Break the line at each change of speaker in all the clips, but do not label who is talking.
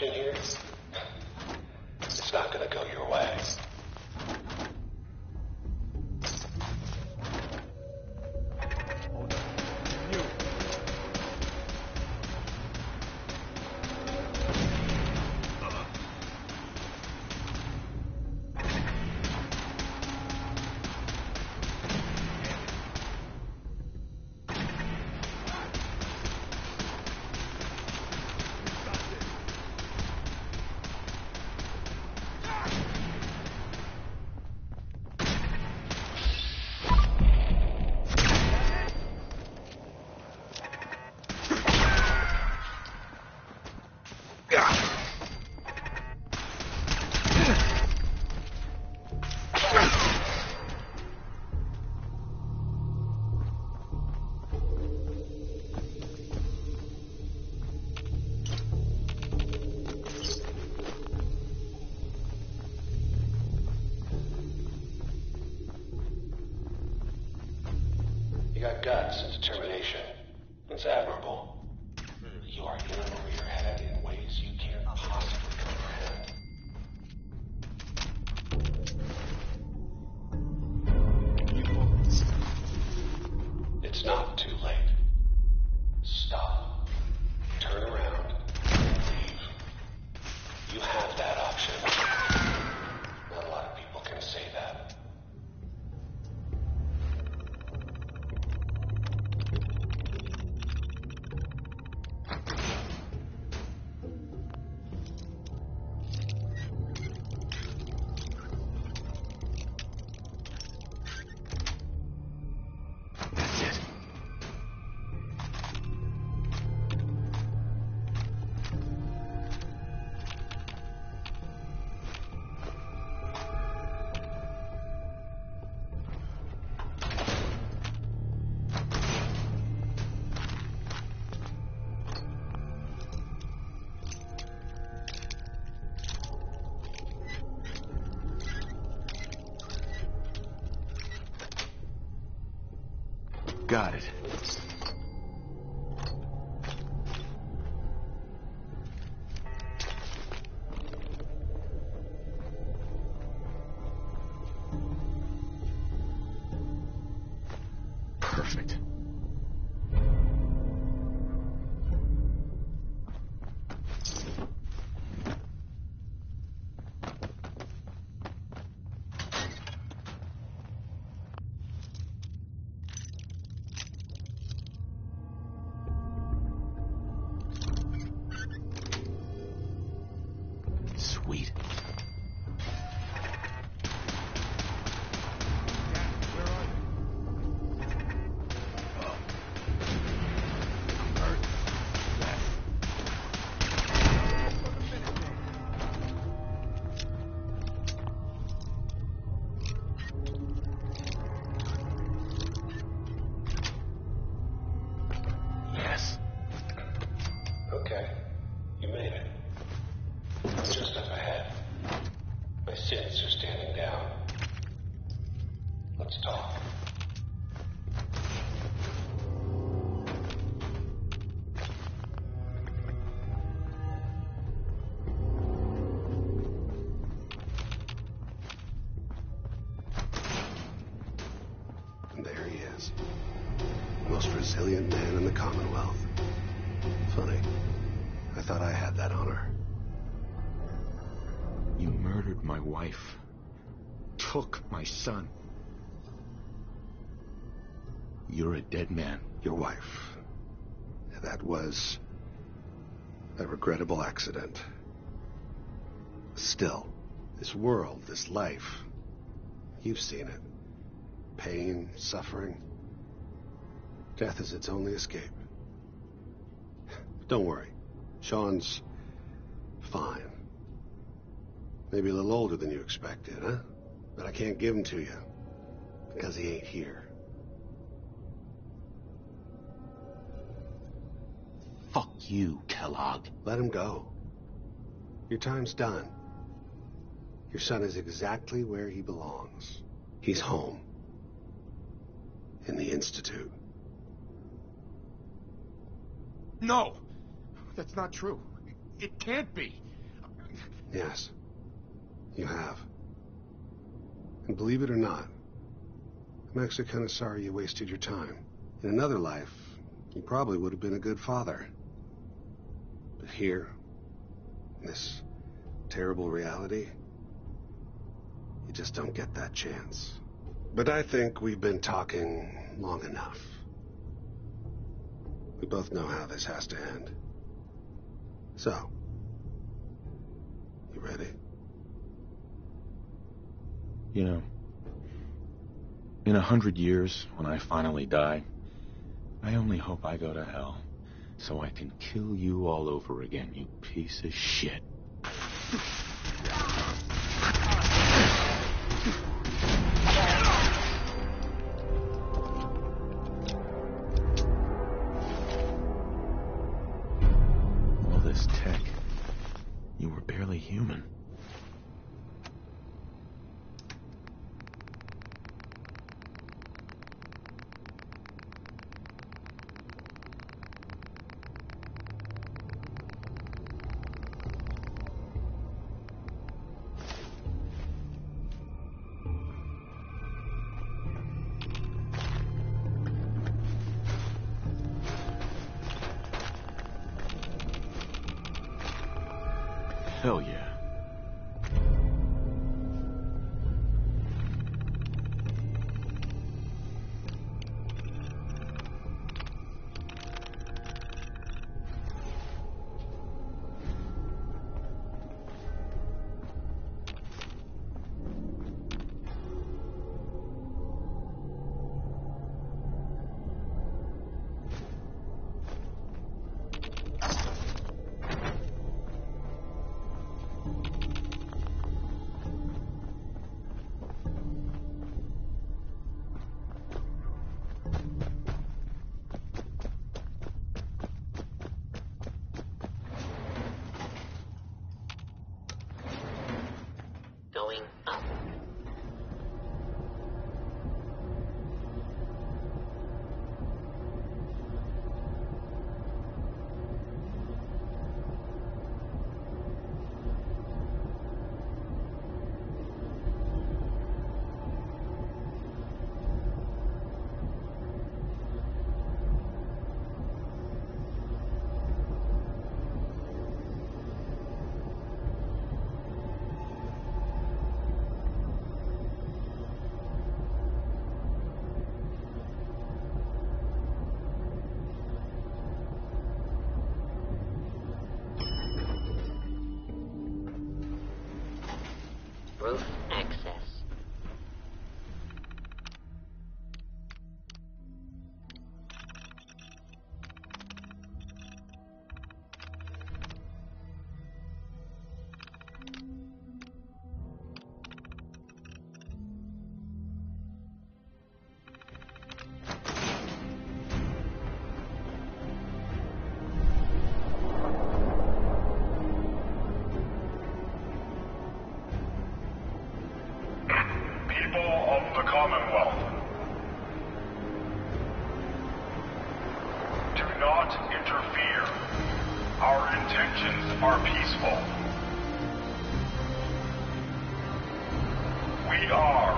situation here, it's not gonna go your way. You got guts and determination. It's admirable. You are in over your head in ways you can't possibly comprehend. It's not too late. Stop. Turn around and leave. You have that option. Not a lot of people can say that.
Got it. Perfect. Sweet. Yes.
Okay. You made it. I'm just up ahead. My sins are standing down. Let's talk. And there he is. Most resilient man in the Commonwealth. Funny. I thought I had that honor.
You murdered my wife. Took my son. You're a dead man.
Your wife. That was a regrettable accident. Still, this world, this life, you've seen it. Pain, suffering. Death is its only escape. Don't worry. Sean's fine. Maybe a little older than you expected, huh? But I can't give him to you, because he ain't here.
Fuck you, Kellogg.
Let him go. Your time's done. Your son is exactly where he belongs. He's home. In the Institute.
No! That's not true. It can't be.
Yes, you have. And believe it or not, I'm actually kind of sorry you wasted your time. In another life, you probably would have been a good father. But here, in this terrible reality, you just don't get that chance. But I think we've been talking long enough. We both know how this has to end. So, you ready?
You know, in 100 years, when I finally die, I only hope I go to hell so I can kill you all over again, you piece of shit. All this tech, you were barely human. Hell yeah.
Going up. Roof access.
Of the Commonwealth, do not interfere. Our intentions are peaceful. We are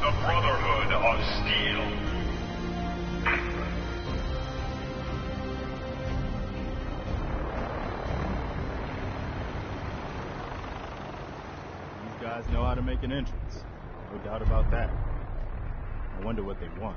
the Brotherhood of Steel.
These guys know how to make an entrance. No doubt about that. I wonder what they want.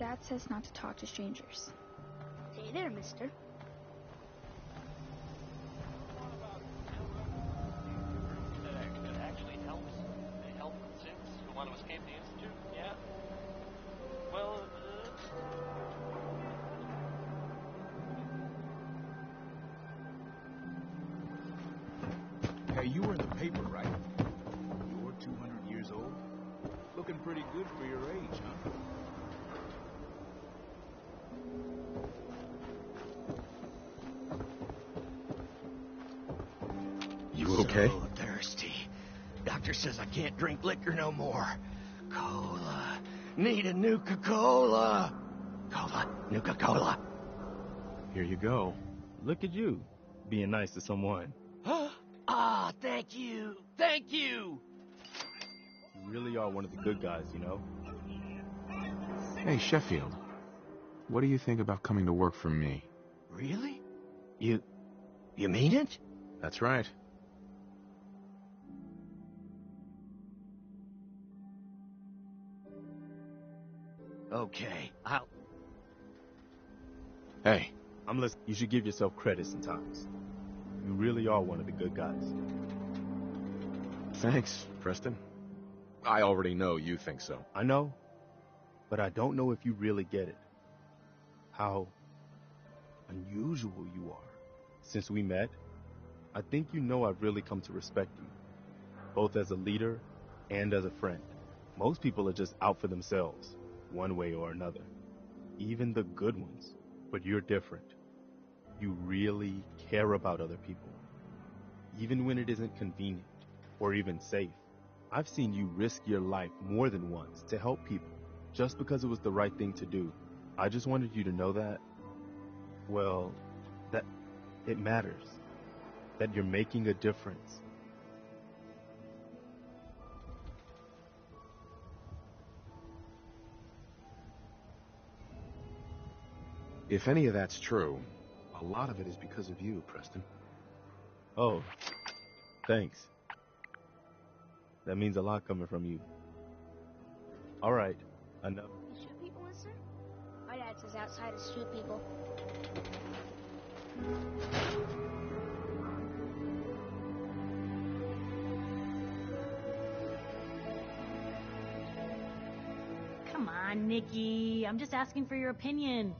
Dad says not to talk to strangers. Hey there, mister.
That actually helps. They help Sims who want to escape the Institute, yeah? Well,
Hey, you were in the paper, right? You're 200 years old? Looking pretty good for your age, huh?
You okay?
So thirsty. Doctor says I can't drink liquor no more. Cola. Need a Nuka-Cola. Cola. Nuka-Cola.
Here you go.
Look at you, being nice to someone.
Ah, thank you. Thank you.
You really are one of the good guys, you know?
Hey, Sheffield. What do you think about coming to work for me?
Really? You mean it?
That's right.
Okay,
Hey,
I'm listening. You should give yourself credit sometimes. You really are one of the good guys.
thanks, Preston. I already know you think so.
I know, but I don't know if you really get it. How unusual you are. Since we met, I think you know I've really come to respect you, both as a leader and as a friend. Most people are just out for themselves, one way or another. Even the good ones. But you're different. You really care about other people, even when it isn't convenient or even safe. I've seen you risk your life more than once to help people just because it was the right thing to do. I just wanted you to know that, well, that it matters, that you're making a difference.
If any of that's true, a lot of it is because of you, Preston.
Oh, thanks. That means a lot coming from you. All right, enough.
You shoot people, mister? My dad says outsiders shoot people.
Come on, Nikki. I'm just asking for your opinion.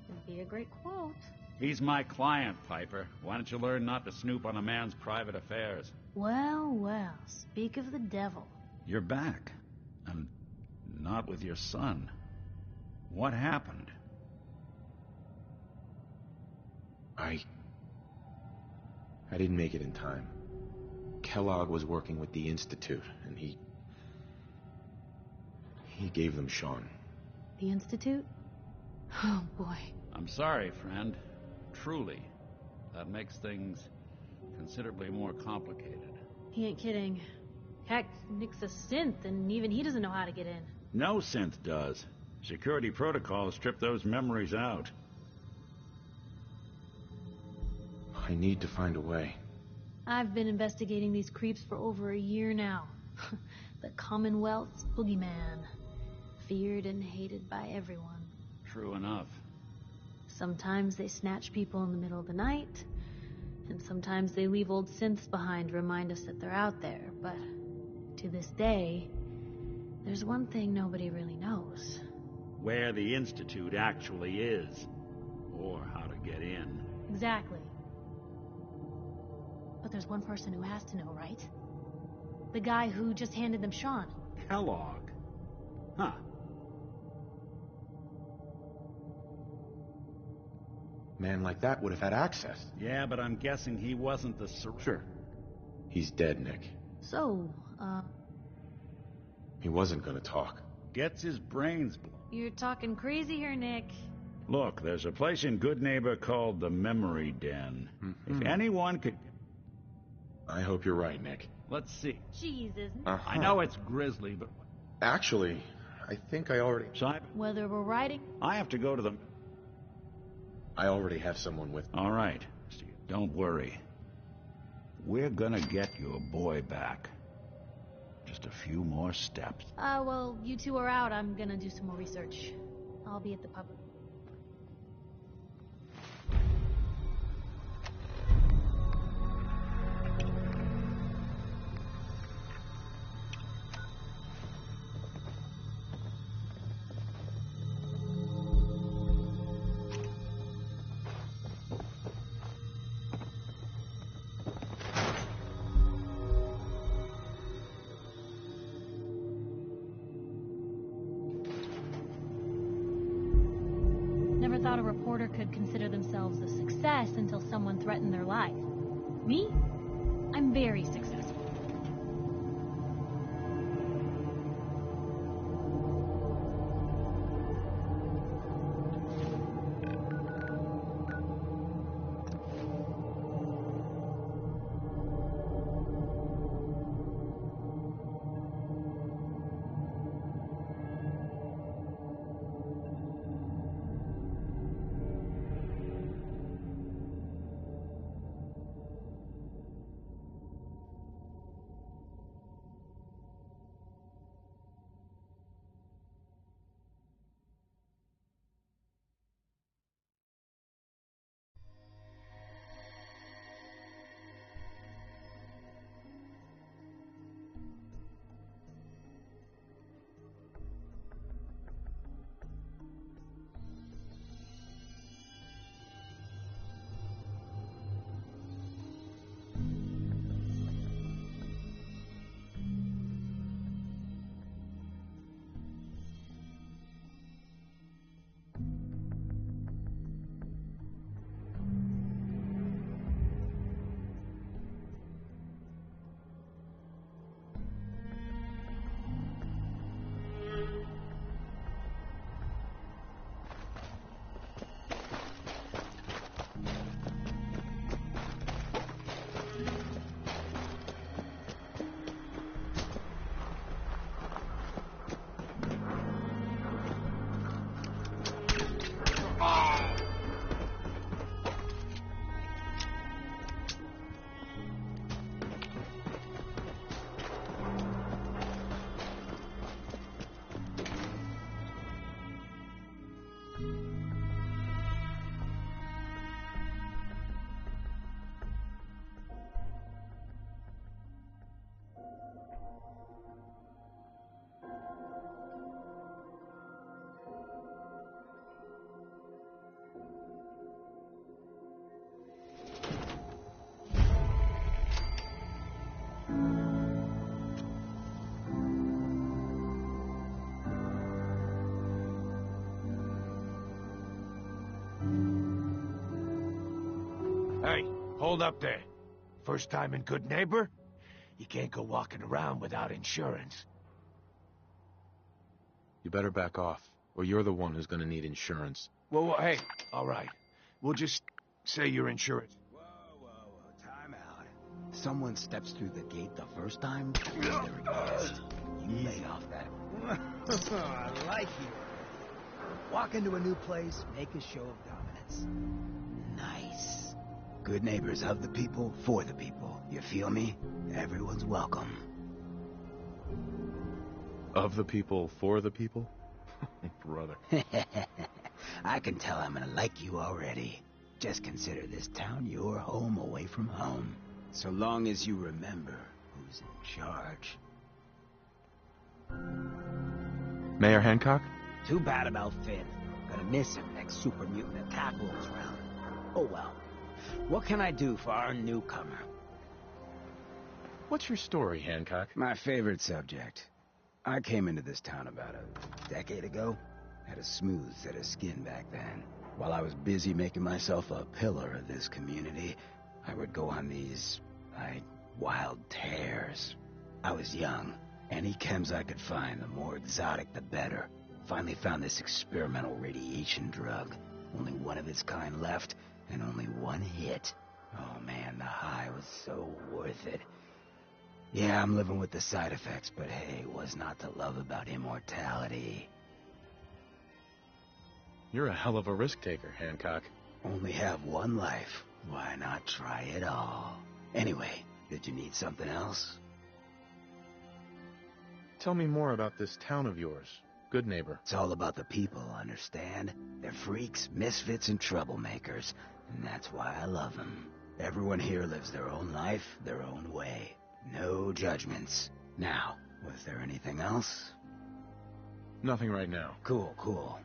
It'd be a great quote.
He's my client, Piper. Why don't you learn not to snoop on a man's private affairs?
Well, well, speak of the devil.
You're back. And not with your son. What happened?
I didn't make it in time. Kellogg was working with the Institute, and he gave them Sean.
The Institute? Oh, boy.
I'm sorry, friend. Truly. That makes things considerably more complicated.
He ain't kidding. Heck, Nick's a synth, and even he doesn't know how to get in.
No synth does. Security protocols strip those memories out.
I need to find a way.
I've been investigating these creeps for over a year now. The Commonwealth's boogeyman. Feared and hated by everyone.
True enough.
Sometimes they snatch people in the middle of the night, and sometimes they leave old synths behind to remind us that they're out there. But to this day, there's one thing nobody really knows.
Where the Institute actually is. Or how to get in.
Exactly. But there's one person who has to know, right? The guy who just handed them Sean.
Kellogg. Huh.
Man like that would have had access.
Yeah, but I'm guessing he wasn't the
Sure. He's dead, Nick.
So,
He wasn't gonna talk.
Gets his brains blown.
you're talking crazy here, Nick.
Look, there's a place in Good Neighbor called the Memory Den. If anyone could...
I hope you're right, Nick.
Let's see.
Jesus.
I know it's grisly, but...
Actually, I think I already...
Simon,
Whether we're riding...
I have to go to the...
I already have someone with me.
All right, Steve, don't worry. We're gonna get your boy back. Just a few more steps.
Well, you two are out. I'm gonna do some more research. I'll be at the pub. Never thought a reporter could consider themselves a success until someone threatened their life. Me? I'm very successful.
Hey, hold up there. First time in Good Neighbor? You can't go walking around without insurance.
You better back off, or you're the one who's gonna need insurance.
Well, hey, all right. We'll just say your insurance.
Whoa, time out. Someone steps through the gate the first time, they're pissed. You lay off that. I like you. Walk into a new place, make a show of dominance. Nice. Good neighbors of the people, for the people. You feel me? Everyone's welcome.
Of the people, for the people? Brother.
I can tell I'm gonna like you already. Just consider this town your home away from home. So long as you remember who's in charge.
Mayor Hancock?
Too bad about Finn. Gonna miss him next super mutant attack rolls round. Oh well. What can I do for our newcomer?
What's your story, Hancock?
My favorite subject. I came into this town about a decade ago. Had a smooth set of skin back then. While I was busy making myself a pillar of this community, I would go on these, wild tears. I was young. Any chems I could find, the more exotic the better. Finally found this experimental radiation drug. Only one of its kind left, and only one hit. Oh man, the high was so worth it. Yeah, I'm living with the side effects, but hey, what's not to love about immortality?
You're a hell of a risk taker, Hancock.
Only have one life. Why not try it all? Anyway, did you need something else?
Tell me more about this town of yours. Good neighbor.
It's all about the people, understand? They're freaks, misfits, and troublemakers. And that's why I love them. Everyone here lives their own life, their own way. No judgments. Now, was there anything else?
Nothing right now.
Cool, cool.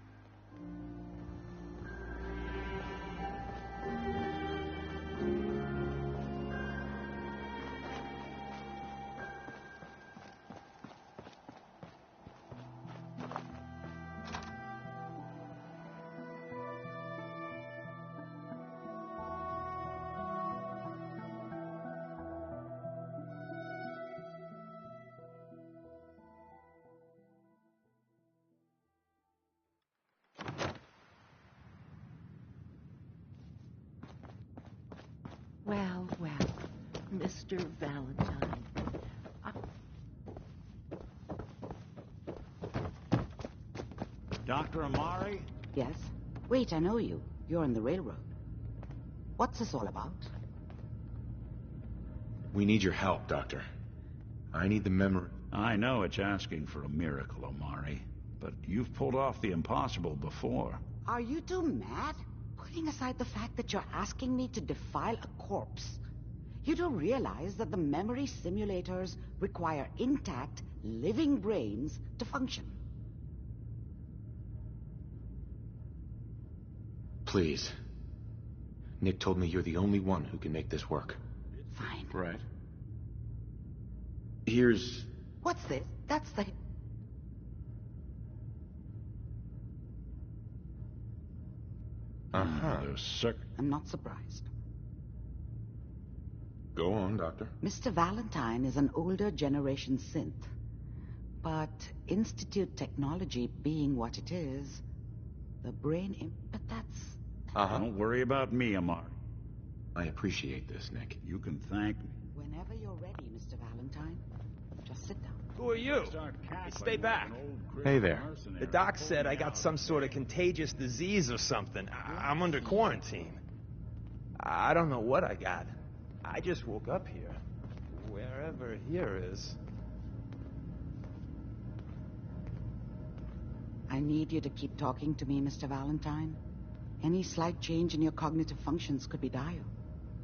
Well, well, Mr. Valentine.
Dr. Amari?
Yes? Wait, I know you. You're on the railroad. What's this all about?
We need your help, Doctor. I need the memory.
I know it's asking for a miracle, Amari, but you've pulled off the impossible before.
Are you two mad? Putting aside the fact that you're asking me to defile a corpse, you don't realize that the memory simulators require intact, living brains to function.
Please. Nick told me you're the only one who can make this work.
Fine.
Right. Here's...
What's this? That's the... I'm not surprised.
Go on, Doctor.
Mr. Valentine is an older generation synth. But Institute technology being what it is, the brain... But that's...
Don't worry about me, Amari.
I appreciate this, Nick.
You can thank me.
Whenever you're ready, Mr. Valentine, just sit down.
Who are you? Hey, stay back.
Hey there.
The doc said I got some sort of contagious disease or something. I'm under quarantine. I don't know what I got. I just woke up here. Wherever here is.
I need you to keep talking to me, Mr. Valentine. Any slight change in your cognitive functions could be dire.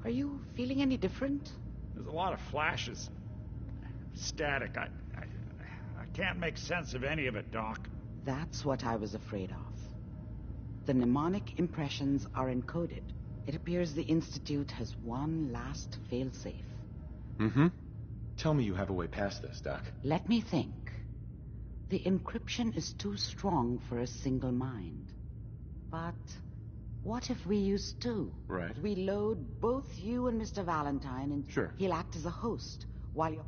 Are you feeling any different?
There's a lot of flashes. Static. I can't make sense of any of it, Doc.
That's what I was afraid of. The mnemonic impressions are encoded. It appears the Institute has one last failsafe.
Mm-hmm. Tell me you have a way past this, Doc.
Let me think. The encryption is too strong for a single mind. But what if we use two?
Right.
We load both you and Mr. Valentine, and
Sure.
He'll act as a host while you're...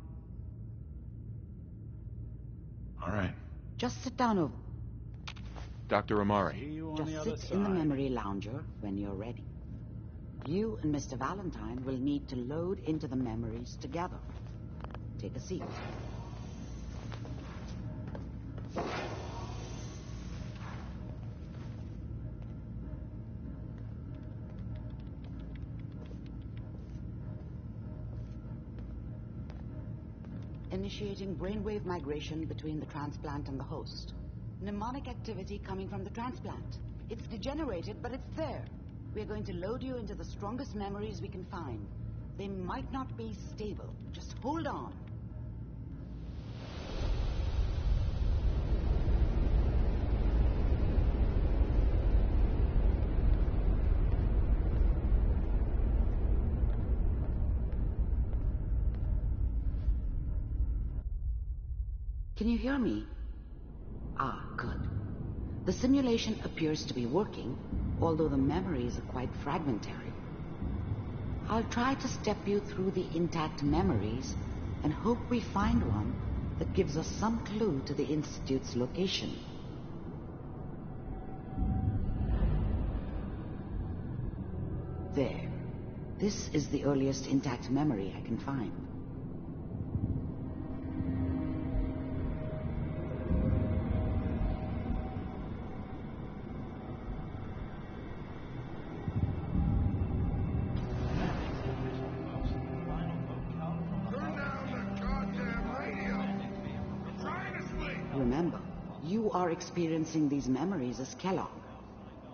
All right.
Just sit down over...
Dr. Amari.
See you on
Just
the other
sit in the
side.
memory lounger when you're ready. You and Mr. Valentine will need to load into the memories together. Take a seat. Initiating brainwave migration between the transplant and the host. Mnemonic activity coming from the transplant. It's degenerated, but it's there. We're going to load you into the strongest memories we can find. They might not be stable. Just hold on. Can you hear me? Ah, good. The simulation appears to be working, although the memories are quite fragmentary. I'll try to step you through the intact memories and hope we find one that gives us some clue to the Institute's location. There. This is the earliest intact memory I can find. Remember, you are experiencing these memories as Kellogg.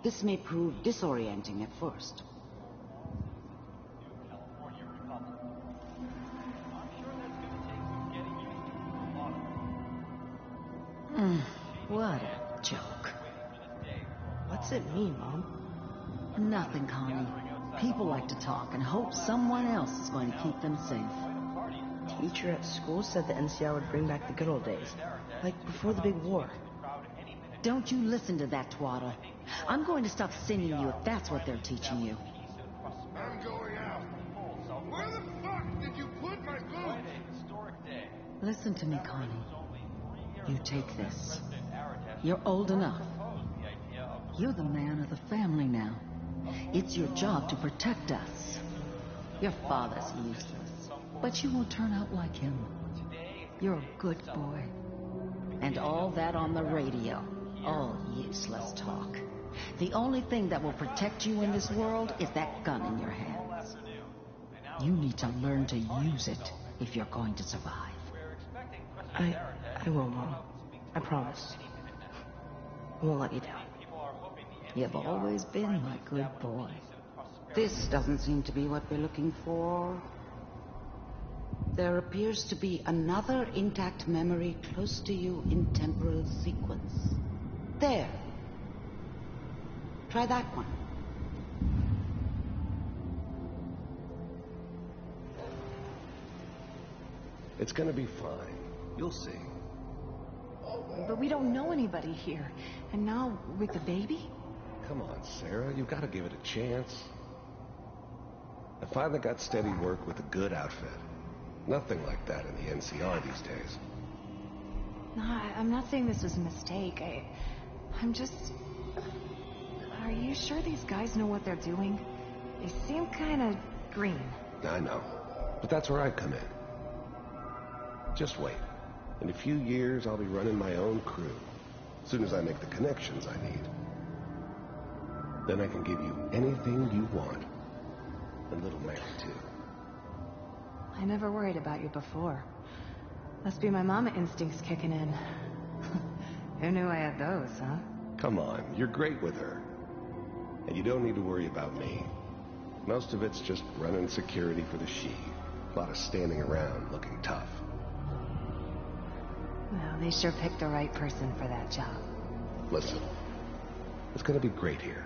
This may prove disorienting at first.
What a joke.
What's it mean, Mom?
Nothing, Connie. People like to talk and hope someone else is going to keep them safe.
Teacher at school said the NCR would bring back the good old days, like before the big war.
Don't you listen to that twaddle. I'm going to stop singing you if that's what they're teaching you.
I'm going out. Where the fuck did you put my boots?
Listen to me, Connie. You take this. You're old enough. You're the man of the family now. It's your job to protect us. Your father's useless, but you won't turn out like him. You're a good boy. And all that on the radio, all useless talk. The only thing that will protect you in this world is that gun in your hands. You need to learn to use it if you're going to survive.
I will, Mom. I promise. I won't let you down.
You've always been my good boy.
This doesn't seem to be what we're looking for. There appears to be another intact memory close to you in temporal sequence. There. Try that one.
It's gonna be fine. You'll see.
But we don't know anybody here. And now, with the baby?
Come on, Sarah. You've got to give it a chance. I finally got steady work with a good outfit. Nothing like that in the NCR these days.
No, I'm not saying this was a mistake. I'm just... Are you sure these guys know what they're doing? They seem kind of green.
I know. But that's where I come in. Just wait. In a few years, I'll be running my own crew. As soon as I make the connections I need. Then I can give you anything you want. And little Mary, too.
I never worried about you before. Must be my mama instincts kicking in. Who knew I had those, huh?
Come on, you're great with her. And you don't need to worry about me. Most of it's just running security for the she. A lot of standing around looking tough.
Well, they sure picked the right person for that job.
Listen, it's gonna be great here.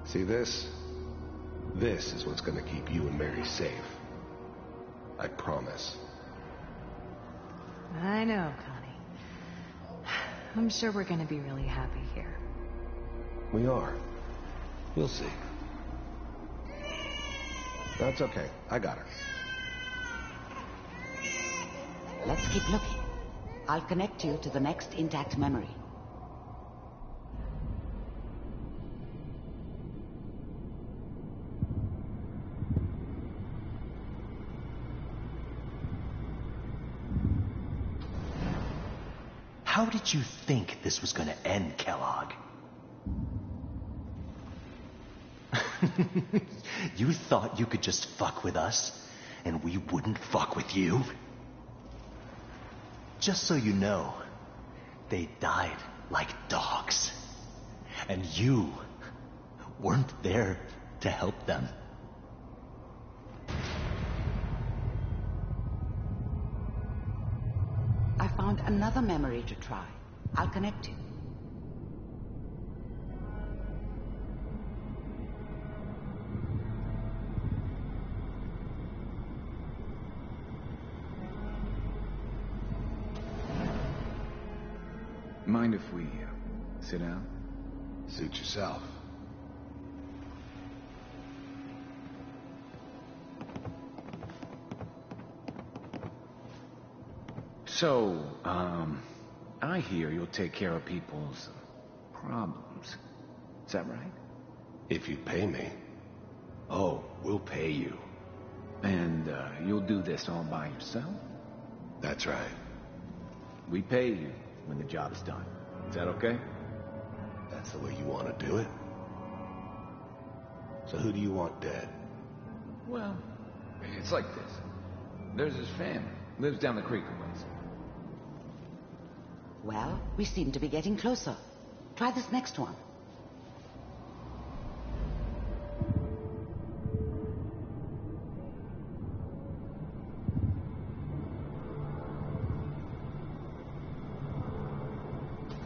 See this? This is what's gonna keep you and Mary safe. I promise.
I know, Connie. I'm sure we're gonna be really happy here.
We are. We'll see. That's okay. I got her.
Let's keep looking. I'll connect you to the next intact memory.
How did you think this was gonna end, Kellogg? You thought you could just fuck with us, and we wouldn't fuck with you? Just so you know, they died like dogs. And you weren't there to help them.
I found another memory to try. I'll connect you.
Mind if we sit down?
Suit yourself.
So, I hear you'll take care of people's problems. Is that right?
If you pay me. Oh, we'll pay you.
And, you'll do this all by yourself?
That's right.
We pay you when the job's done. Is that okay?
That's the way you want to do it. So who do you want dead?
Well, it's like this. There's his family. Lives down the creek a ways.
Well, we seem to be getting closer. Try this next one.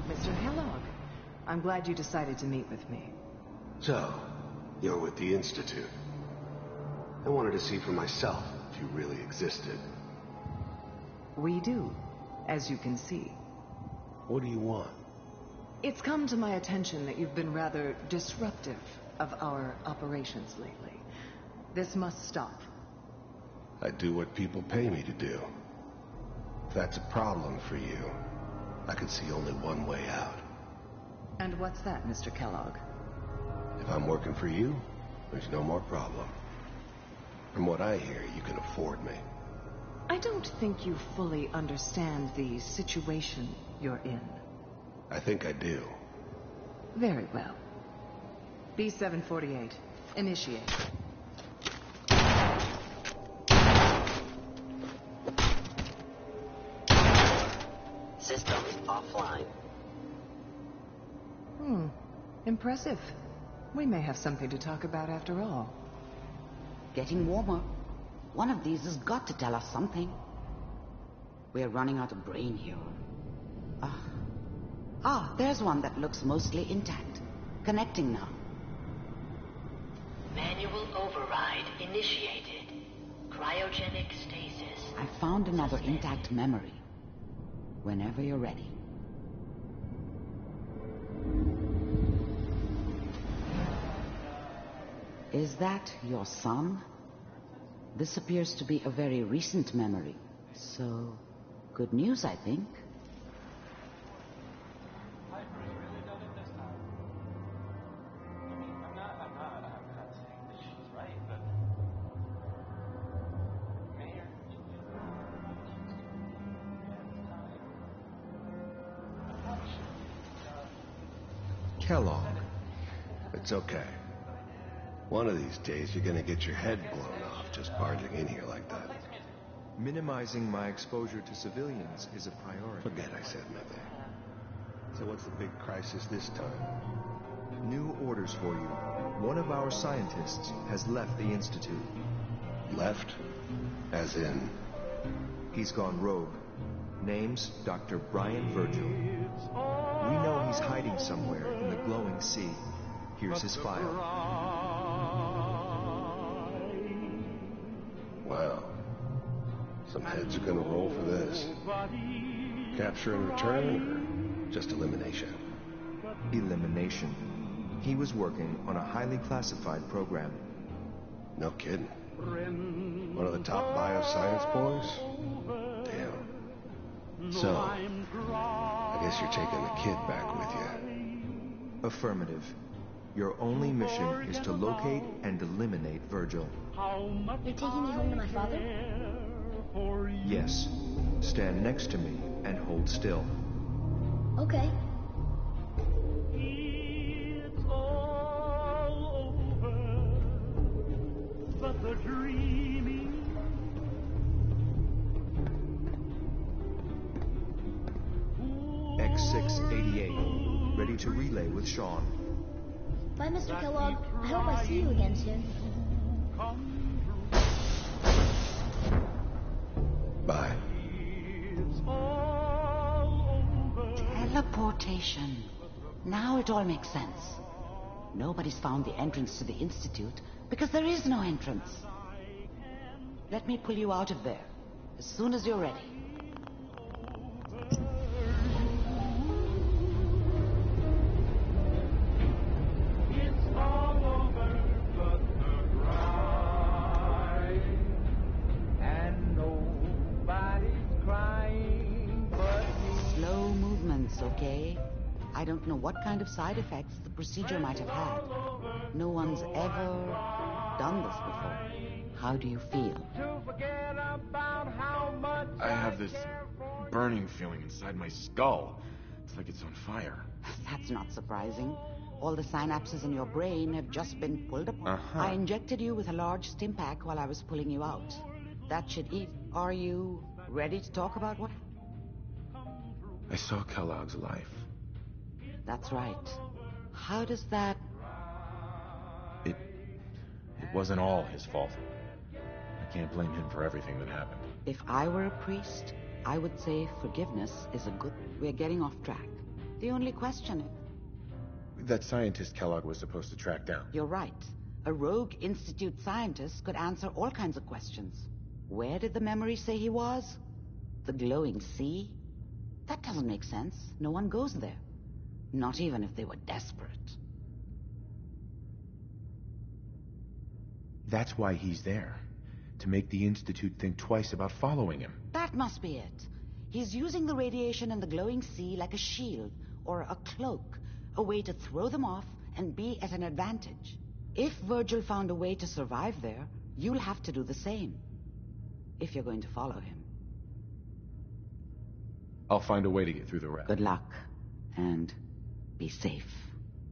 Mr. Kellogg, I'm glad you decided to meet with me.
So, you're with the Institute. I wanted to see for myself if you really existed.
We do, as you can see.
What do you want?
It's come to my attention that you've been rather disruptive of our operations lately. This must stop.
I do what people pay me to do. If that's a problem for you, I can see only one way out.
And what's that, Mr. Kellogg?
If I'm working for you, there's no more problem. From what I hear, you can afford me.
I don't think you fully understand the situation you're in.
I think I do.
Very well. B-748, initiate.
Systems offline.
Impressive. We may have something to talk about after all.
Getting warmer. One of these has got to tell us something. We're running out of brain here. There's one that looks mostly intact. Connecting now.
Manual override initiated. Cryogenic stasis.
I found another intact memory. Whenever you're ready. Is that your son? This appears to be a very recent memory. So, good news, I think.
Kellogg.
It's okay. One of these days, you're gonna get your head blown off just barging in here like that.
Minimizing my exposure to civilians is a priority.
Forget I said nothing. So what's the big crisis this time?
New orders for you. One of our scientists has left the Institute.
Left? As in?
He's gone rogue. Name's Dr. Brian Virgil. We know he's hiding somewhere in the glowing sea. Here's his file.
Wow. Some heads are gonna roll for this. Capture and return, or just elimination?
Elimination. He was working on a highly classified program.
No kidding. One of the top bioscience boys? Damn. So, I guess you're taking the kid back with you.
Affirmative. Your only mission is to locate and eliminate Virgil.
You're taking me home to my father?
Yes. Stand next to me and hold still.
Okay.
It's all over, but the dreaming.
X688. Ready to relay with Sean.
Bye, Mr. Kellogg. I hope I see you again soon.
Bye.
Teleportation. Now it all makes sense. Nobody's found the entrance to the Institute because there is no entrance. Let me pull you out of there as soon as you're ready. Okay? I don't know what kind of side effects the procedure might have had. No one's ever done this before. How do you feel?
I have this burning feeling inside my skull. It's like it's on fire.
That's not surprising. All the synapses in your brain have just been pulled apart. I injected you with a large stim pack while I was pulling you out. That should ease. Are you ready to talk about what?
I saw Kellogg's life.
That's right. How does that...
It wasn't all his fault. I can't blame him for everything that happened.
If I were a priest, I would say forgiveness is a good... We're getting off track. The only question is...
That scientist Kellogg was supposed to track down.
You're right. A rogue Institute scientist could answer all kinds of questions. Where did the memory say he was? The glowing sea? That doesn't make sense. No one goes there. Not even if they were desperate.
That's why he's there. To make the Institute think twice about following him.
That must be it. He's using the radiation in the glowing sea like a shield or a cloak, a way to throw them off and be at an advantage. If Virgil found a way to survive there, you'll have to do the same. If you're going to follow him.
I'll find a way to get through the rest.
Good luck. And be safe.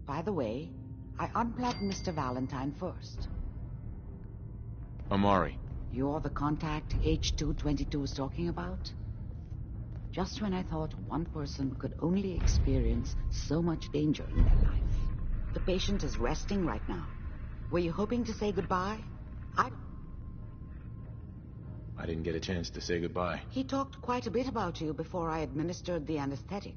By the way, I unplugged Mr. Valentine first.
Amari.
You're the contact H222 was talking about? Just when I thought one person could only experience so much danger in their life. The patient is resting right now. Were you hoping to say goodbye?
I didn't get a chance to say goodbye.
He talked quite a bit about you before I administered the anesthetic.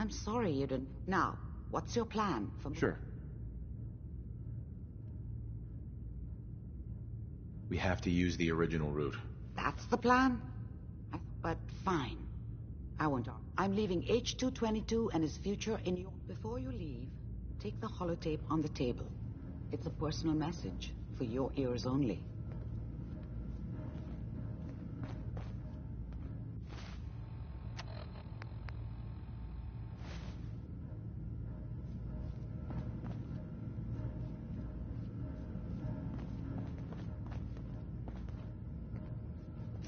I'm sorry you didn't... Now, what's your plan for...
Sure. We have to use the original route.
That's the plan? But fine. I won't argue. I'm leaving H222 and his future in your... Before you leave, take the holotape on the table. It's a personal message for your ears only.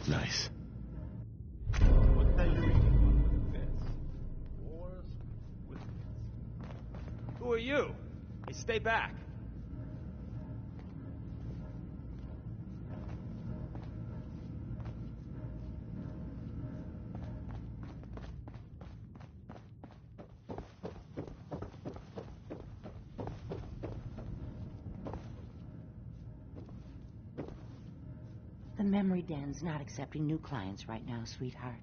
Nice.
What the hell you reading? This. Wars with this.
Who are you? Hey, stay back.
The memory den's not accepting new clients right now, sweetheart.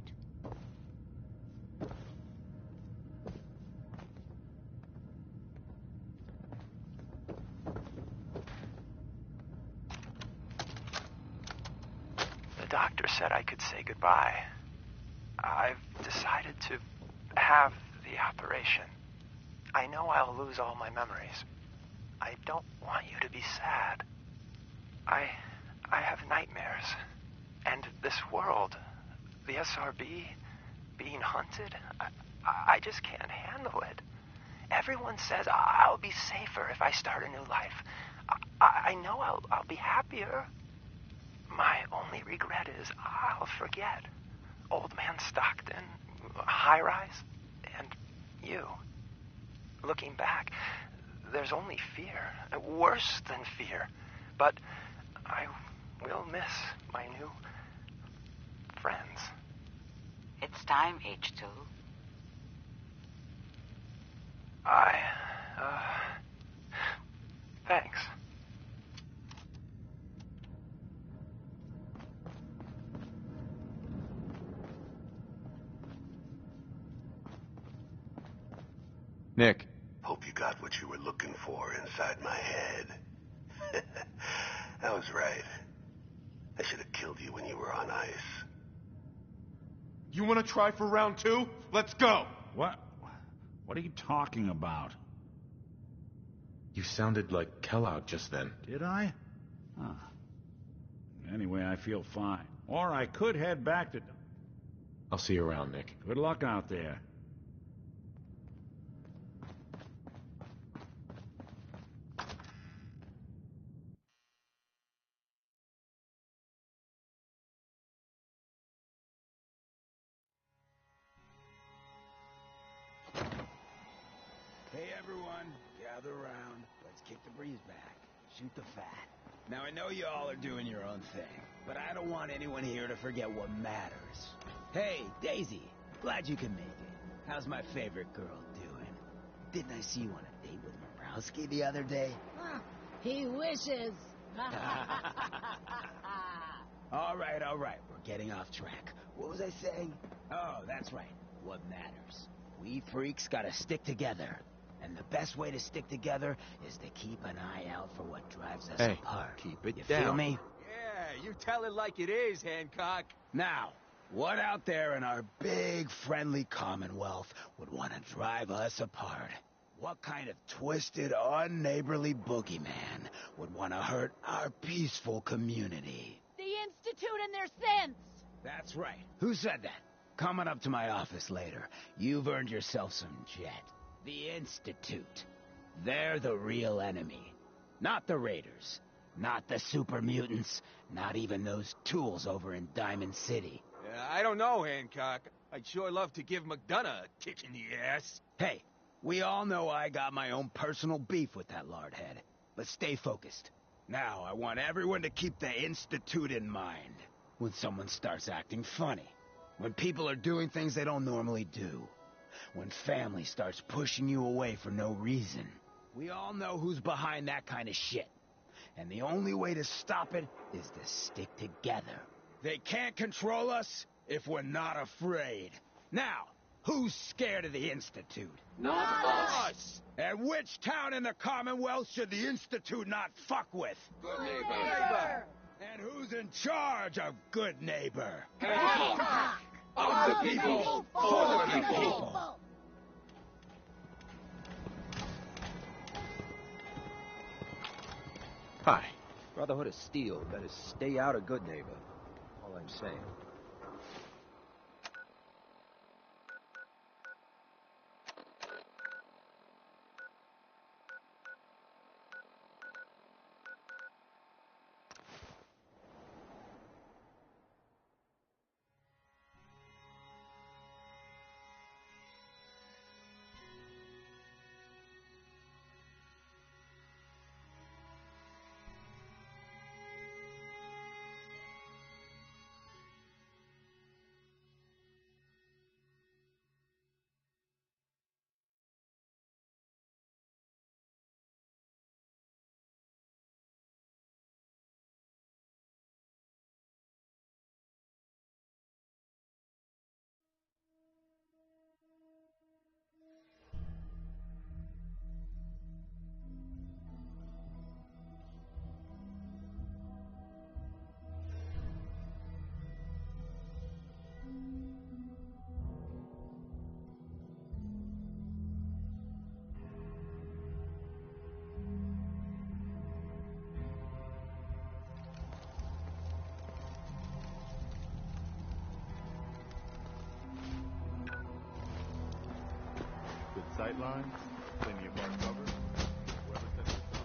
The doctor said I could say goodbye. I've decided to have the operation. I know I'll lose all my memories. I don't want you to be sad. I have nightmares. And this world, the SRB, being hunted, I just can't handle it. Everyone says I'll be safer if I start a new life. I know I'll be happier. My only regret is I'll forget. Old Man Stockton, High Rise, and you. Looking back, there's only fear. Worse than fear. But I will miss my new friends.
It's time, H2.
Thanks.
Nick.
Hope you got what you were looking for inside my head. I was right. I should have killed you when you were on ice.
You want to try for round 2? Let's go!
What? What are you talking about?
You sounded like Kellogg just then.
Did I? Huh. Anyway, I feel fine. Or I could head back to...
I'll see you around, Nick.
Good luck out there.
Hey everyone, gather around. Let's kick the breeze back. Shoot the fat. Now I know you all are doing your own thing, but I don't want anyone here to forget what matters. Hey, Daisy, Glad you can make it. How's my favorite girl doing? Didn't I see you on a date with Mobrowski the other day?
He wishes.
All right. We're getting off track. What was I saying? Oh, that's right. What matters. We freaks gotta stick together. And the best way to stick together is to keep an eye out for what drives us apart.
Keep it
you
down.
Feel me?
Yeah, you tell it like it is, Hancock.
Now, what out there in our big, friendly Commonwealth would want to drive us apart? What kind of twisted, unneighborly boogeyman would want to hurt our peaceful community?
The Institute and their sense.
That's right. Who said that? Coming up to my office later. You've earned yourself some jet. The Institute. They're the real enemy. Not the Raiders. Not the super mutants. Not even those tools over in Diamond City.
I don't know, Hancock. I'd sure love to give McDonough a kick in the ass.
Hey, we all know I got my own personal beef with that lardhead. But stay focused. Now, I want everyone to keep the Institute in mind. When someone starts acting funny. When people are doing things they don't normally do. When family starts pushing you away for no reason. We all know who's behind that kind of shit. And the only way to stop it is to stick together. They can't control us if we're not afraid. Now, who's scared of the Institute?
Not us!
And which town in the Commonwealth should the Institute not fuck with?
Good neighbor!
And who's in charge of Good Neighbor?
Hancock!
Of the people, for the people!
Hi.
Brotherhood of Steel better stay out of Good Neighbor. All I'm saying.
Good sight lines, plenty of our cover. Whoever sets this up.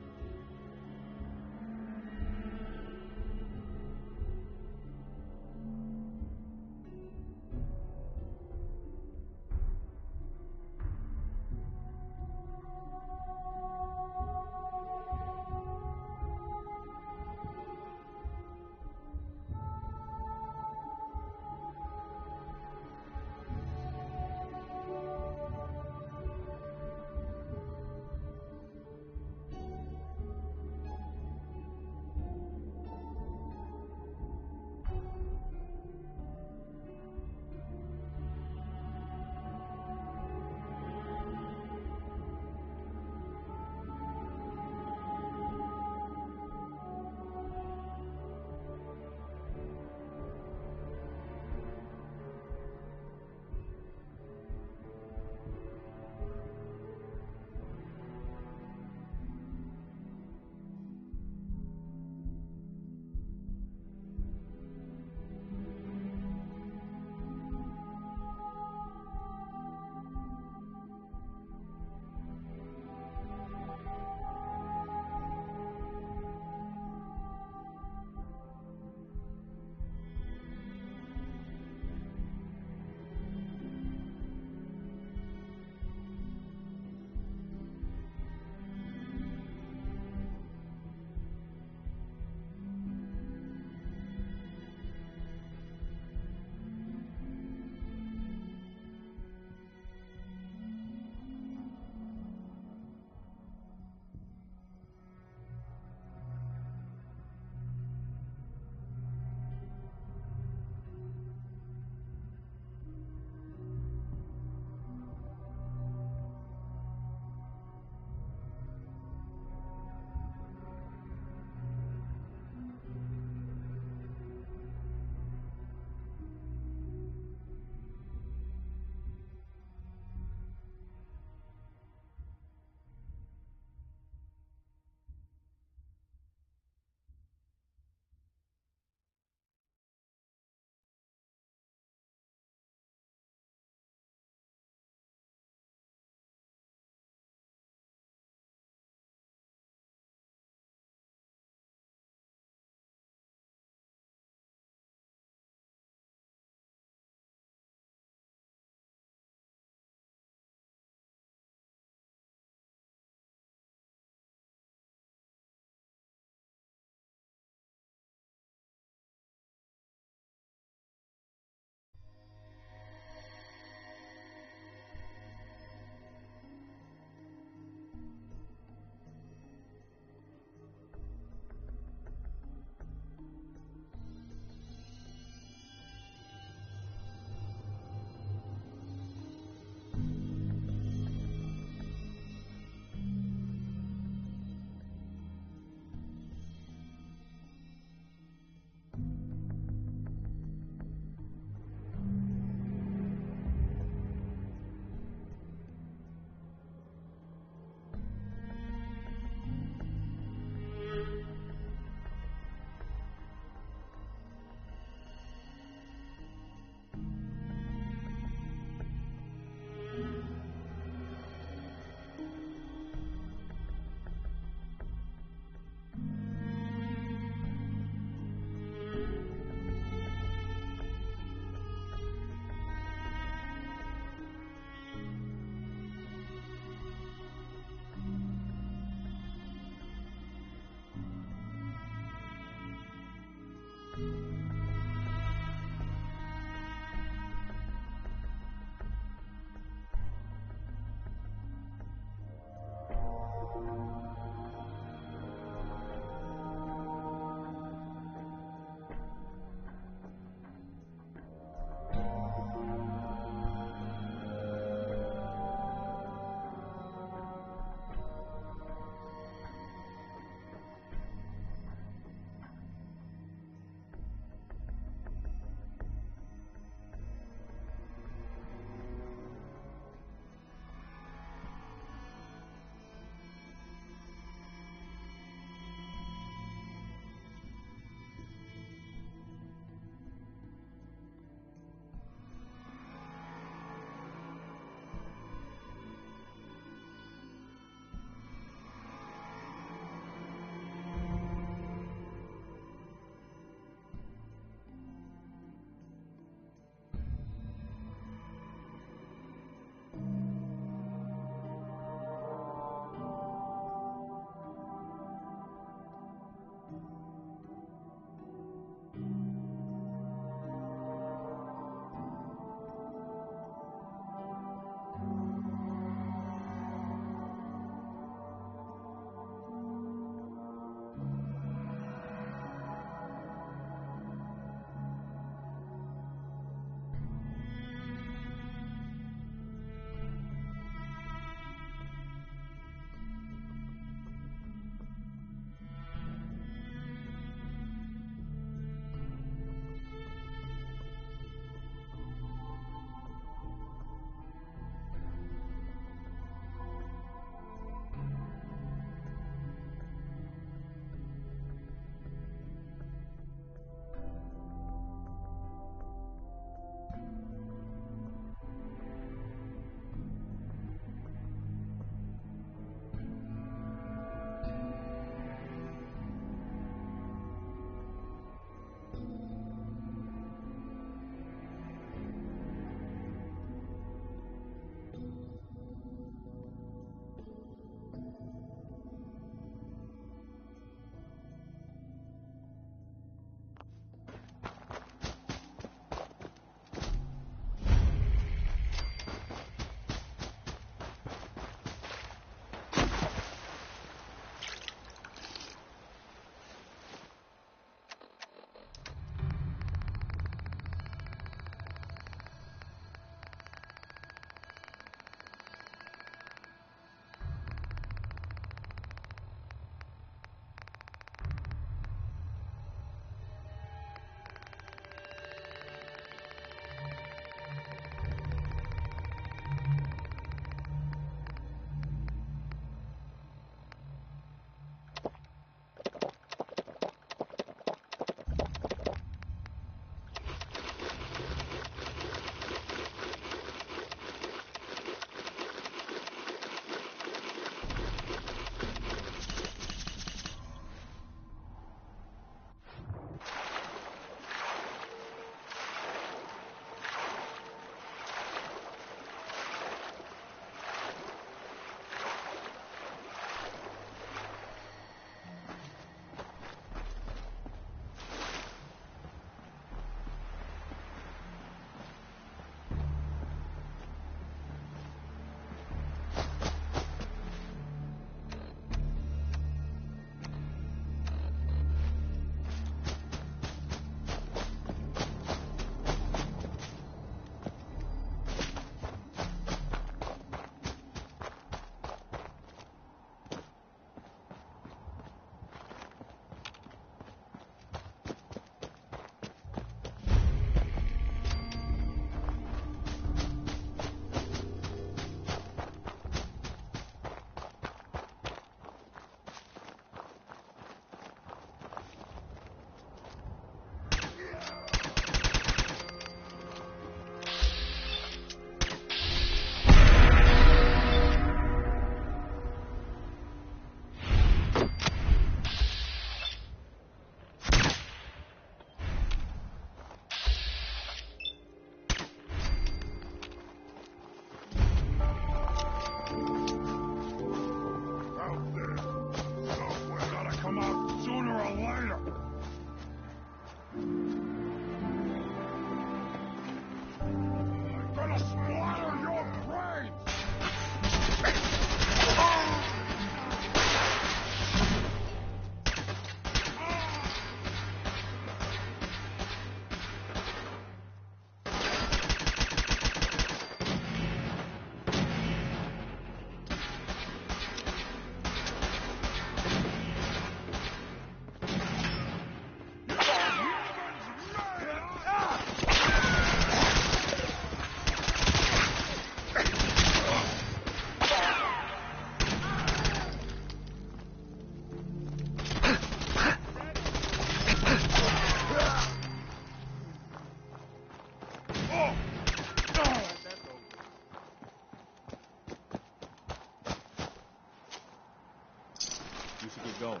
We should get going.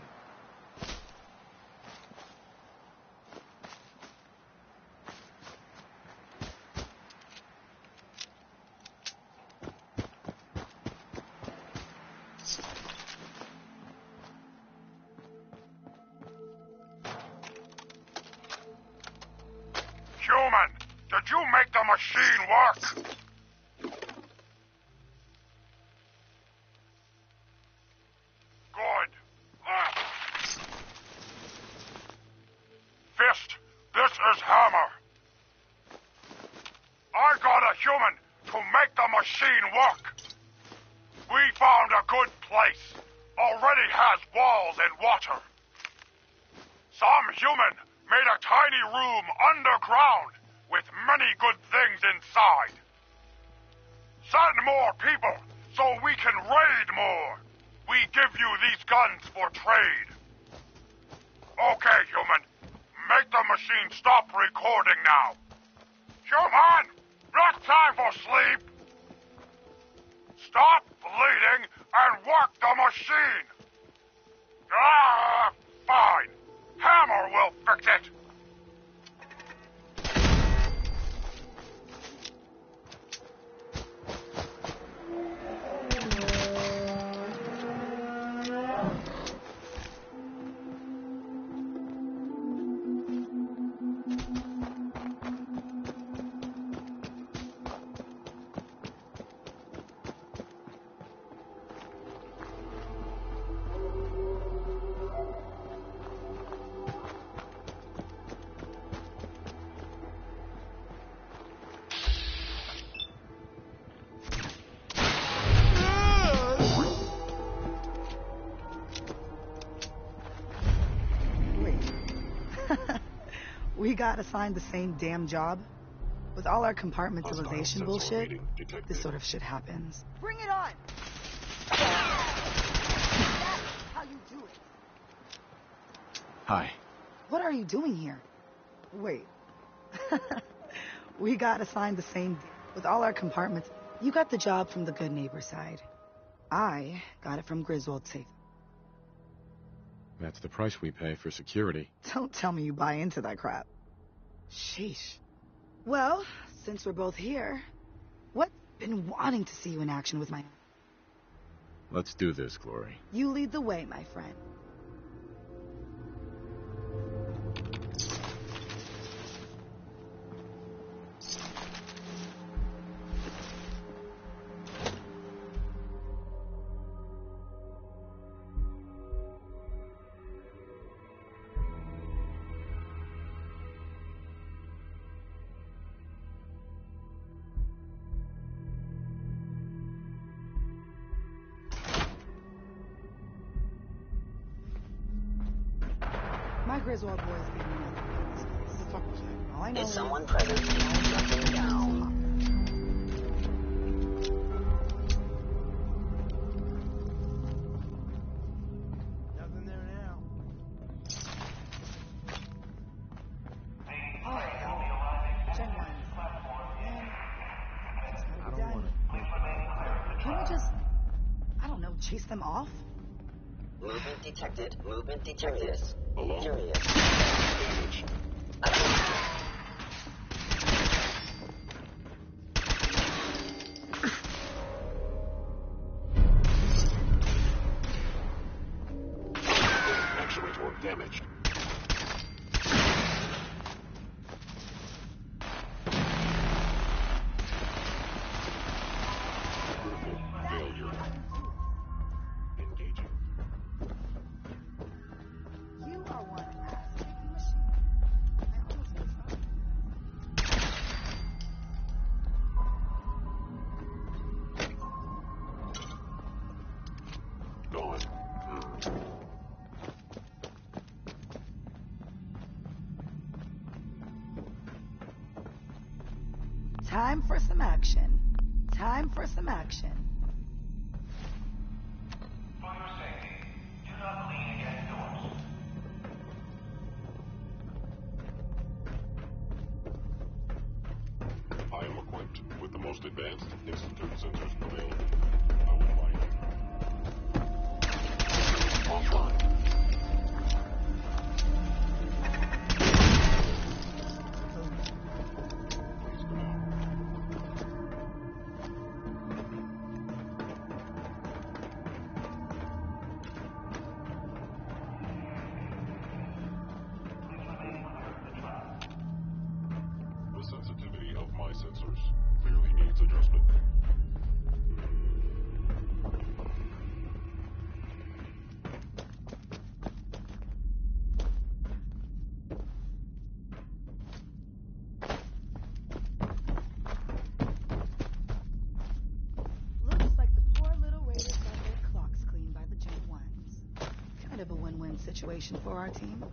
Human, did you make the machine work? Good. Fist, this is Hammer. I got a human to make the machine work. We found a good place. Already has walls and water. Some human made a tiny room underground with many good things inside. Send more people so we can raid more. We give you these guns for trade. Okay, human. Make the machine stop recording now. Human! Not time for sleep! Stop bleeding and work the machine! Ah, fine. Hammer will fix it.
We got assigned the same damn job. With all our compartmentalization bullshit, this sort of shit happens.
Bring it on! That's how you do it.
Hi.
What are you doing here? Wait. We got assigned the same... With all our compartments, you got the job from the good neighbor side. I got it from Griswold's side.
That's the price we pay for security.
Don't tell me you buy into that crap. Sheesh. Well, since we're both here, what's been wanting to see you in action with my...
Let's do this, Glory.
You lead the way, my friend. My Griswold boys gave me nothing but this place. What the fuck was that? All I know
Is someone present? Jumping down.
Nothing there now.
Genuine.
I don't want to.
Can we just, I don't know, chase them off?
Movement detected. Movement detected.
Hello?
Curious.
Damage. Actuator damaged. Critical failure. Engaging.
You are one ass-kicking machine. I almost missed that.
Gone.
Time for some action. Time for some action.
For your safety, do not lean against doors.
I am equipped with the most advanced Institute sensors available. I will find you. Offline.
kind of a win-win situation for our team.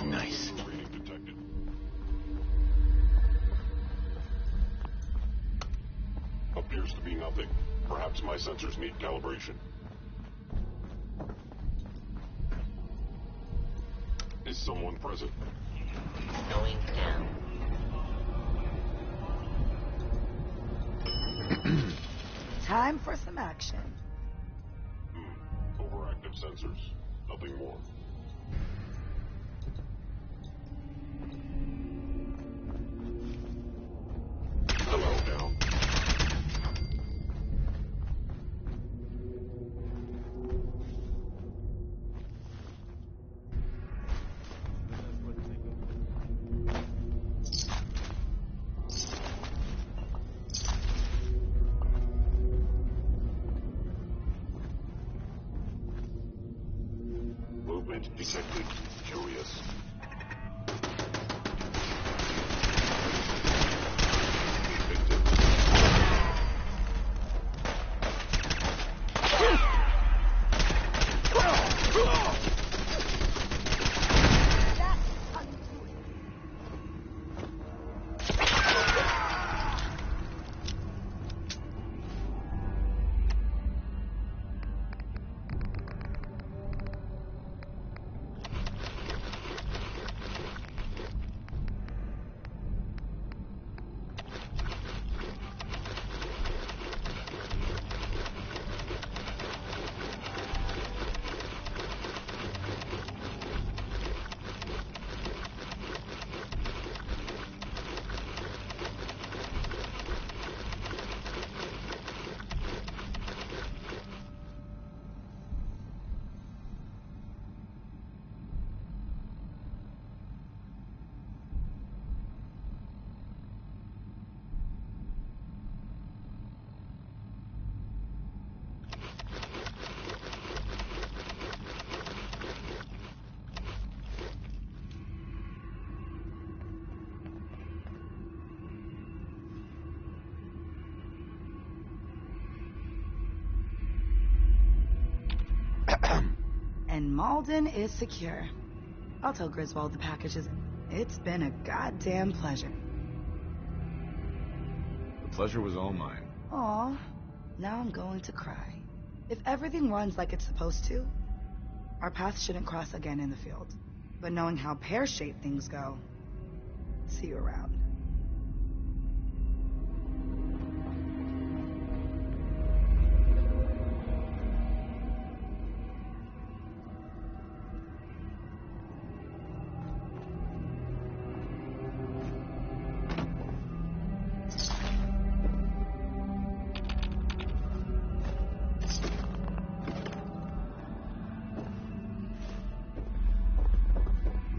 Nice.
Reading detected. Appears to be nothing. Perhaps my sensors need calibration. Is someone present?
Going down.
Time for some action.
Overactive sensors. Nothing more. Hello, down. Movement detected. Curious.
And Malden is secure. I'll tell Griswold the package is... It's been a goddamn pleasure.
The pleasure was all mine.
Aw, now I'm going to cry. If everything runs like it's supposed to, our paths shouldn't cross again in the field. But knowing how pear-shaped things go, see you around.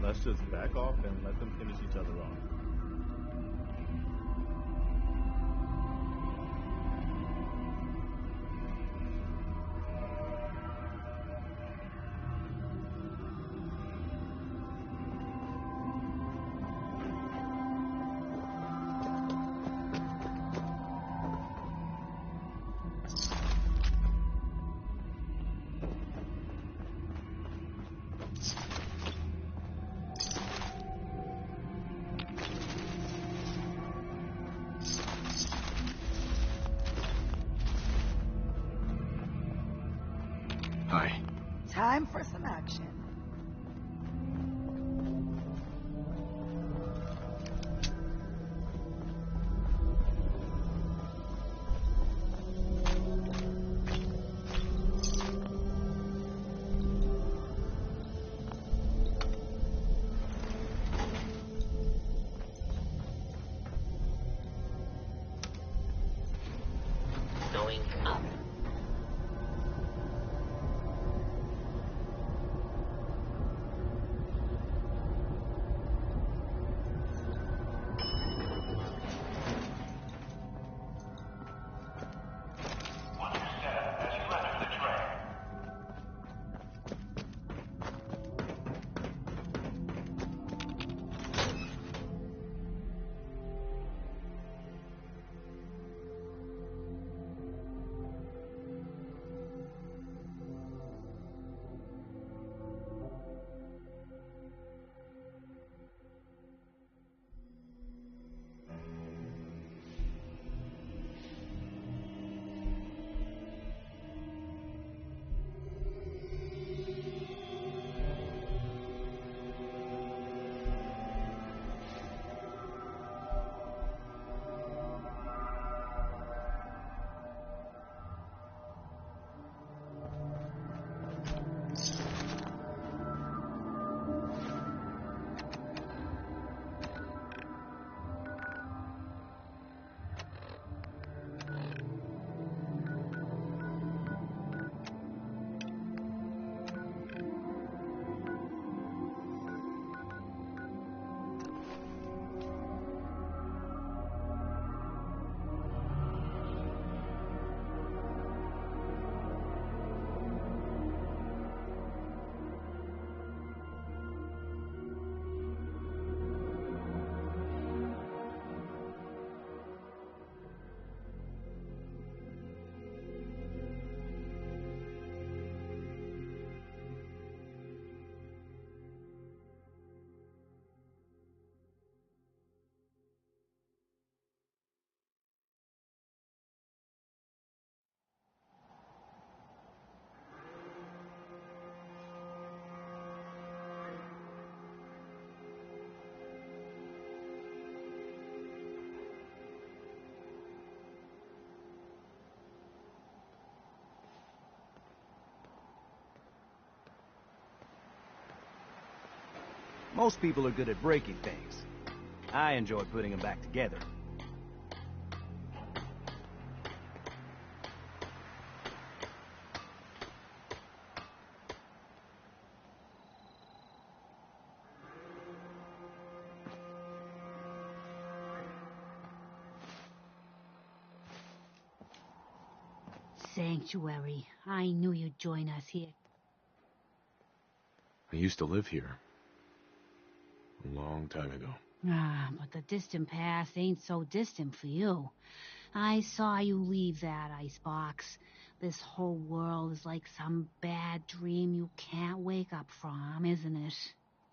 Let's just back off and let them finish each other off.
Hi.
Time for some action.
Most people are good at breaking things. I enjoy putting them back together.
Sanctuary. I knew you'd join us here.
I used to live here. A long time ago.
Ah, but the distant past ain't so distant for you. I saw you leave that icebox. This whole world is like some bad dream you can't wake up from, isn't it?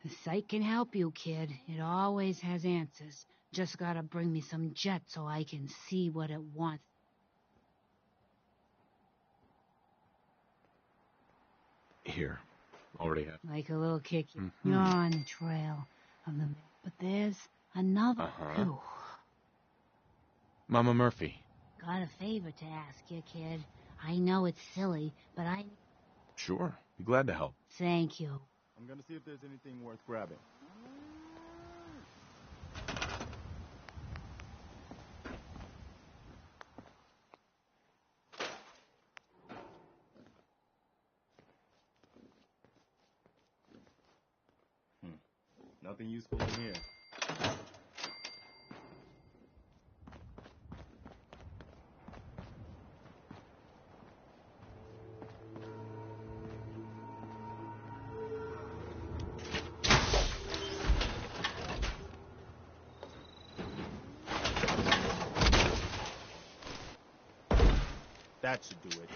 The site can help you, kid. It always has answers. Just gotta bring me some jet so I can see what it wants.
Here. Already have.
Like a little kick.
Mhm.
You're on the trail of the... But there's another... Phew.
Mama Murphy.
Got a favor to ask you, kid. I know it's silly, but I...
Sure. Be glad to help.
Thank you.
I'm gonna see if there's anything worth grabbing. Nothing useful in here. That should do it.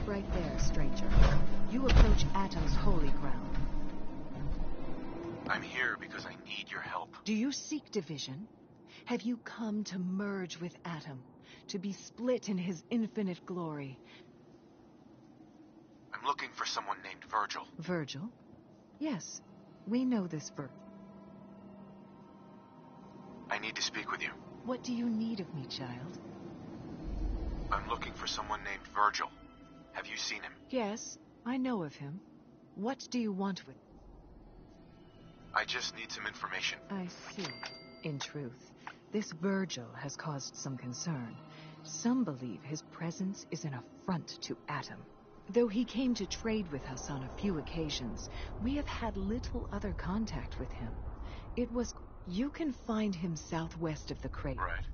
Stop right there, stranger. You approach Atom's holy ground.
I'm here because I need your help.
Do you seek division? Have you come to merge with Atom, to be split in his infinite glory?
I'm looking for someone named Virgil.
Virgil? Yes, we know this Virgil.
I need to speak with you.
What do you need of me, child?
I'm looking for someone named Virgil. Have you seen him?
Yes, I know of him. What do you want with?
I just need some information.
I see. In truth, this Virgil has caused some concern. Some believe his presence is an affront to Atom. Though he came to trade with us on a few occasions, we have had little other contact with him. It was... You can find him southwest of the crater.
Right.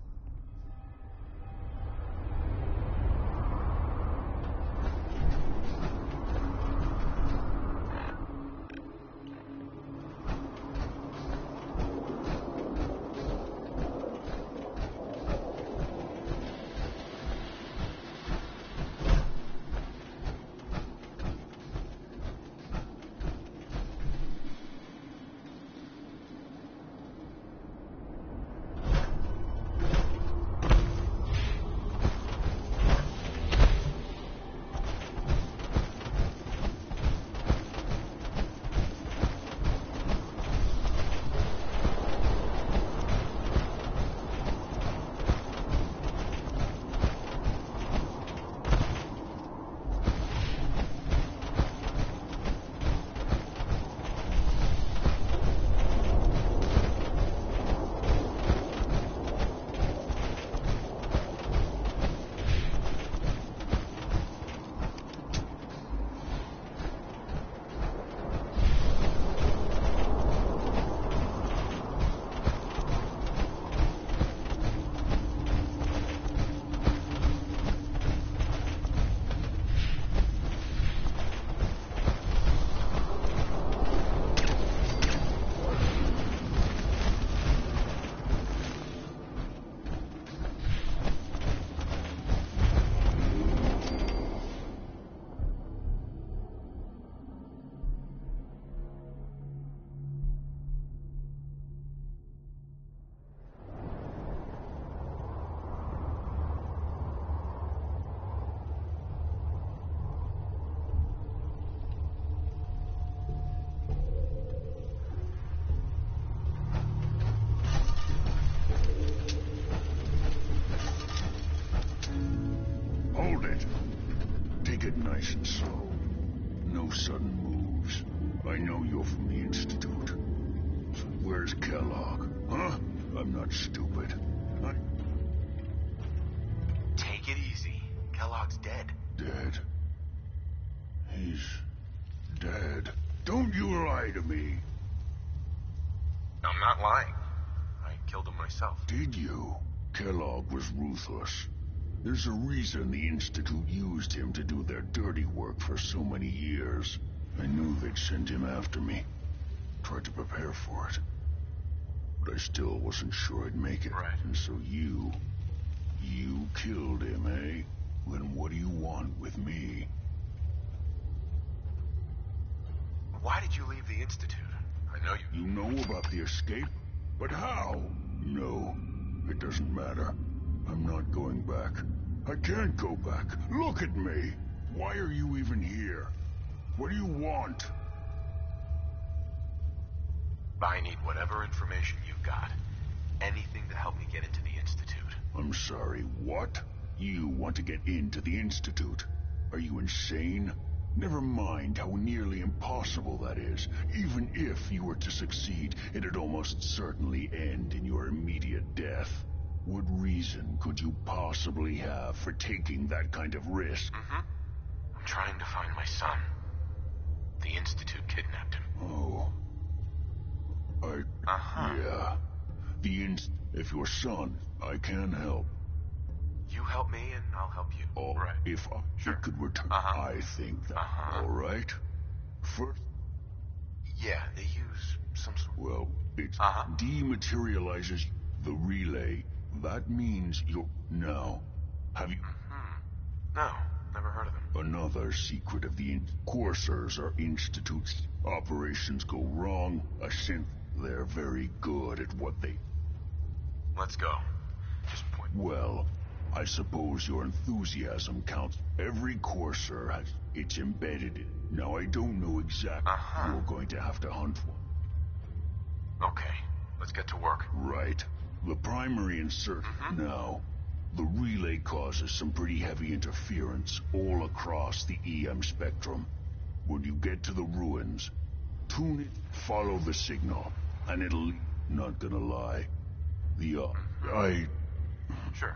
Hold it. Take it nice and slow. No sudden moves. I know you're from the Institute. So where's Kellogg? Huh? I'm not stupid.
Take it easy. Kellogg's dead.
Dead? He's dead. Don't you lie to me.
I'm not lying. I killed him myself.
Did you? Kellogg was ruthless. There's a reason the Institute used him to do their dirty work for so many years. I knew they'd send him after me. Tried to prepare for it. But I still wasn't sure I'd make it.
Right.
And so you killed him, eh? Then what do you want with me?
Why did you leave the Institute? I know you...
You know about the escape? But how? No, it doesn't matter. I'm not going back. I can't go back. Look at me. Why are you even here? What do you want?
I need whatever information you've got. Anything to help me get into the Institute.
I'm sorry, what? You want to get into the Institute? Are you insane? Never mind how nearly impossible that is. Even if you were to succeed, it'd almost certainly end in your immediate death. What reason could you possibly have for taking that kind of risk?
I'm trying to find my son. The Institute kidnapped him.
Oh. Yeah. If your son, I can help.
You help me and I'll help you.
Oh,
right.
If I could return, I think that. All right? First.
Yeah, they use some sort.
Well, it dematerializes the relay. That means you're... Now, have you...
No, Never heard of them.
Another secret of the Coursers are institutes. Operations go wrong, a synth. They're very good at what they...
Let's go. Just point...
Well, I suppose your enthusiasm counts. Every Courser has... It's embedded in... Now, I don't know exactly. You're going to have to hunt one.
Okay, let's get to work.
Right. The primary insert... Now, the relay causes some pretty heavy interference all across the EM spectrum. When you get to the ruins, tune it, follow the signal, and it'll... Not gonna lie. The,
Sure.